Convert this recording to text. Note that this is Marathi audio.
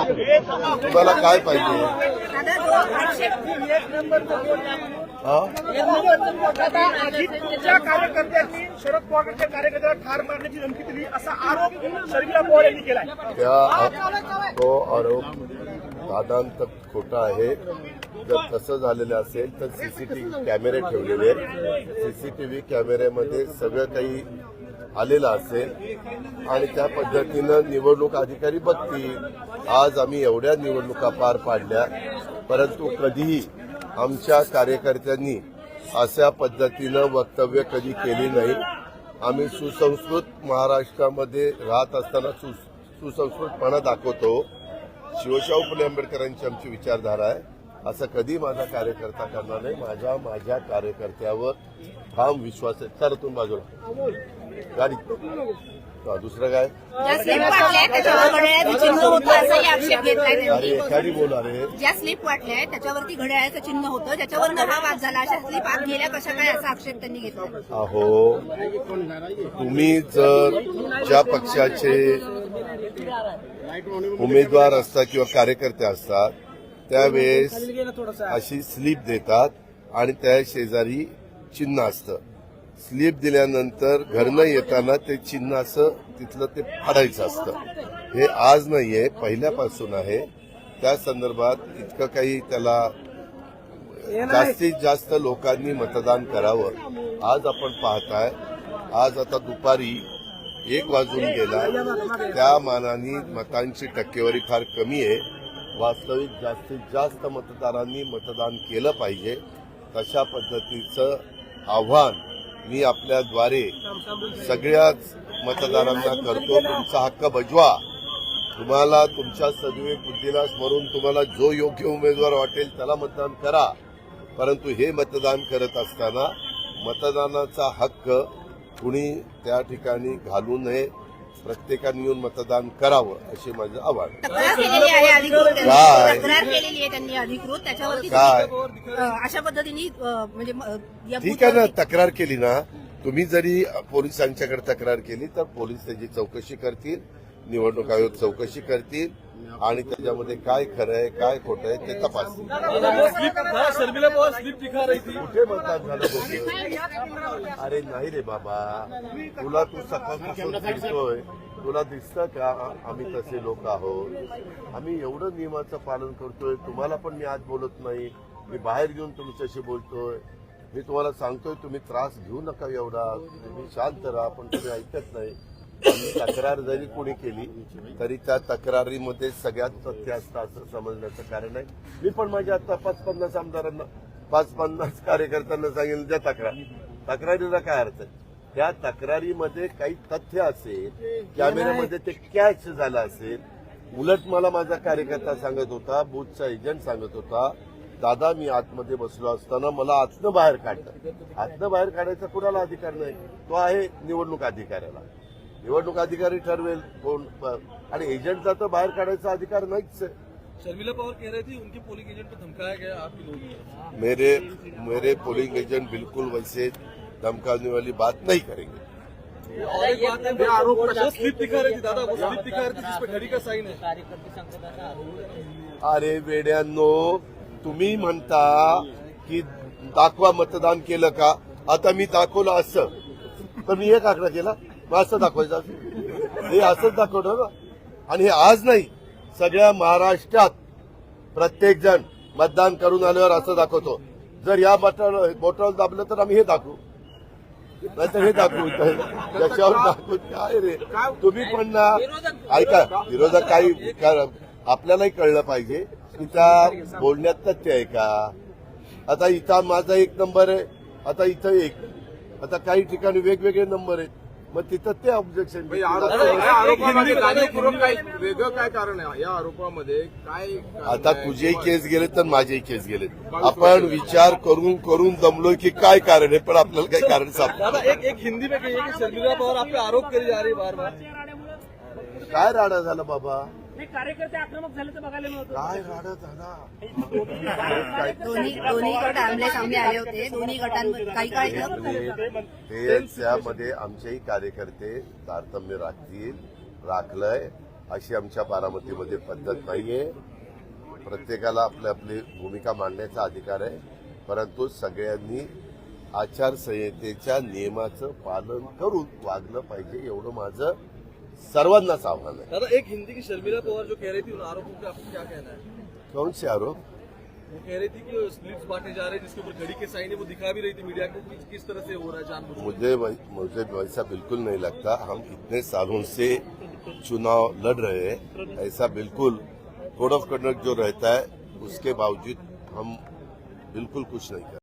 तुम्हाला काय पाहिजे? अजितच्या कार्यकर्त्यांनी शरद पवारांच्या कार्यकर्त्याला ठार मारण्याची धमकी दिली असा आरोप शर्मिला पवार यांनी केलाय. तो आरोप दादांत खोटा आहे. जर तसं झालेलं असेल तर सीसीटीव्ही कॅमेरे ठेवलेले आहेत. सीसीटीव्ही कॅमेऱ्यामध्ये सगळं काही आलेलं असेल आणि त्या पद्धतीनं निवडणूक अधिकारी बघतील. आज आम्ही एवढ्या निवडणुका पार पाडल्या, परंतु कधीही आमच्या कार्यकर्त्यांनी अशा पद्धतीनं वक्तव्य कधी केली नाही. आम्ही सुसंस्कृत महाराष्ट्रामध्ये राहत असताना सुसंस्कृतपणा दाखवतो. शिवशाहू फुले आंबेडकरांची आमची विचारधारा आहे. असं कधी माझा कार्यकर्ता करणार नाही. माझ्या कार्यकर्त्यावर ठाम विश्वास आहे. सरतून बाजूला गाडी दुसरं काय अरे एखादी बोला रे. ज्या स्लिप वाटल्या त्याच्यावरती घड्याळाचं चिन्ह होतं, ज्याच्यावर हा वाद झाला. अशा स्लिप आत गेल्या कशा काय असा आक्षेप त्यांनी घेतला. अहो, तुम्ही जर ज्या पक्षाचे उमेदवार असतात किंवा कार्यकर्ते असतात त्यावेळेस अशी स्लिप देतात आणि त्या शेजारी चिन्ह असतं. स्लिप दिल्यानंतर घरनं येताना ते चिन्ह असं तिथलं ते फाडायचं असतं. हे आज नाहीये, पहिल्यापासून आहे. त्या संदर्भात इतकं काही त्याला जास्तीत जास्त लोकांनी मतदान करावं. आज आपण पाहताय, आज आता दुपारी 1 वाजून गेला. त्या मानाने मतांची टक्केवारी फार कमी आहे. वास्तविक जास्तीत जास्त मतदारांनी मतदान केलं पाहिजे. तशा पद्धतीचं आव्हान मी आपल्याद्वारे सगळ्याच मतदारांना करतो. तुमचा हक्क बजवा. तुम्हाला तुमच्या सद्विवेक बुद्धीला स्मरून तुम्हाला जो योग्य उमेदवार वाटेल त्याला मतदान करा. परंतु हे मतदान करत असताना मतदानाचा हक्क कुणी त्या ठिकाणी घालू नये. प्रत्येकाने येऊन मतदान करावं असे माझं आवाहन. तक्रार केलेली आहे त्यांनी अधिकृत त्याच्यावरती काय अशा पद्धतीने म्हणजे ठीक आहे ना, तक्रार केली ना तुम्ही. जरी पोलिसांच्याकडे तक्रार केली तर पोलीस त्याची चौकशी करतील, निवडणूक आयोग चौकशी करतील आणि त्याच्यामध्ये काय खरं आहे काय खोटं आहे ते तपासतील. कुठे मतदान झालं होतं? अरे नाही रे बाबा, तुला तू सकाळपासून दिसतोय, तुला दिसतं का आम्ही तसे लोक आहोत? आम्ही एवढं नियमाचं पालन करतोय. तुम्हाला पण मी आज बोलत नाही, मी बाहेर घेऊन तुमच्याशी बोलतोय. मी तुम्हाला सांगतोय तुम्ही त्रास घेऊ नका एवढा, तुम्ही शांत राहा, पण तुम्ही ऐकत नाही. तक्रार जरी कोणी केली तरी त्या तक्रारीमध्ये सगळ्यात तथ्य असतं असं समजण्याचं कारण आहे. मी पण माझ्या आता 5-50 आमदारांना 5-50 कार्यकर्त्यांना सांगेल ज्या तक्रारीला काय अर्थ आहे. त्या तक्रारीमध्ये काही तथ्य असेल, कॅमेऱ्यामध्ये ते कॅच झालं असेल. उलट मला माझा कार्यकर्ता सांगत होता, बूथचा एजंट सांगत होता, दादा मी आतमध्ये बसलो असताना मला आतनं बाहेर काढलं. आतनं बाहेर काढायचा कुणाला अधिकार नाही, तो आहे निवडणूक अधिकाऱ्याला. निवडणूक अधिकारी ठरवेल कोण, आणि एजेंटचा तर बाहेर काढायचा अधिकार नाहीच आहे. शर्मिला पवार कह रही थी उनके पोलिंग एजेंट को धमकाया गया, आपके लोग मेरे पोलिंग एजेंट बिल्कुल वैसे धमकाने वाली बात नहीं करेंगे. और एक बात है, आरोप स्लिप दिखा रही थी दादा, वो स्लिप दिखा रही थी जिसपे घड़ी का साइन है. अरे वेड्यांनो, तुम्ही म्हणता की दाखवा मतदान केलं का. आता मी दाखवलं असं तर मी एक आकडा केला, मग असं दाखवायचं. हे असंच दाखवलं ना. आणि हे आज नाही, सगळ्या महाराष्ट्रात प्रत्येक जण मतदान करून आल्यावर असं दाखवतो. जर या बोटावर दाबलं तर आम्ही हे दाखवू, नाहीतर हे दाखवू, त्याच्यावर दाखवू. काय रे तुम्ही पण ना, ऐका, विरोधक काही आपल्यालाही कळलं पाहिजे की त्या बोलण्यात तथ्य आहे का. आता इथं माझा 1 नंबर आहे, आता इथं 1, आता काही ठिकाणी वेगवेगळे नंबर आहेत. मग तिथं ते ऑब्जेक्शन. वेगळं काय कारण आहे या आरोपामध्ये? काय आता तुझेही केस गेले तर माझेही केस गेले. आपण विचार करून करून दमलोय की काय कारण आहे, पण आपल्याला काही कारण सापडलं. एक हिंदी में कहिए की शर्मिला पवार आप पे आरोप करी जा रही बार बार. काय राडा झाला बाबा, कार्यकर्ते आक्रमक झाले तर बघायला मिळतं. काय राडा झाला. दोन्ही गट आमने सामने आले होते. दोन्ही गटांमध्ये काही काळ त्यामध्ये आमचेही कार्यकर्ते तारतम्य राखलंय. अशी आमच्या बारामतीमध्ये पद्धत नाहीये. प्रत्येकाला आपली आपली भूमिका मांडण्याचा अधिकार आहे, परंतु सगळ्यांनी आचारसंहितेच्या नियमाचं पालन करून वागलं पाहिजे, एवढं माझं सर्वांनाच आव्हान आहे. दादा, एक हिंदी की शर्मिला पवार जो कह रही थी उन आरोपों पे आपको क्या कहना है? कौन से आरोप? वो कह रही थी कि स्लिप्स बांटे जा रहे हैं जिसके ऊपर घड़ी के साइन है, वो दिखा भी रही थी मीडिया को कि किस तरह से हो रहा है जानबूझकर। मुझे वैसा बिल्कुल नहीं लगता. हम इतने सालों से चुनाव लड़ रहे हैं, ऐसा बिल्कुल कोड ऑफ कंडक्ट जो रहता है उसके बावजूद हम बिल्कुल कुछ नहीं करते.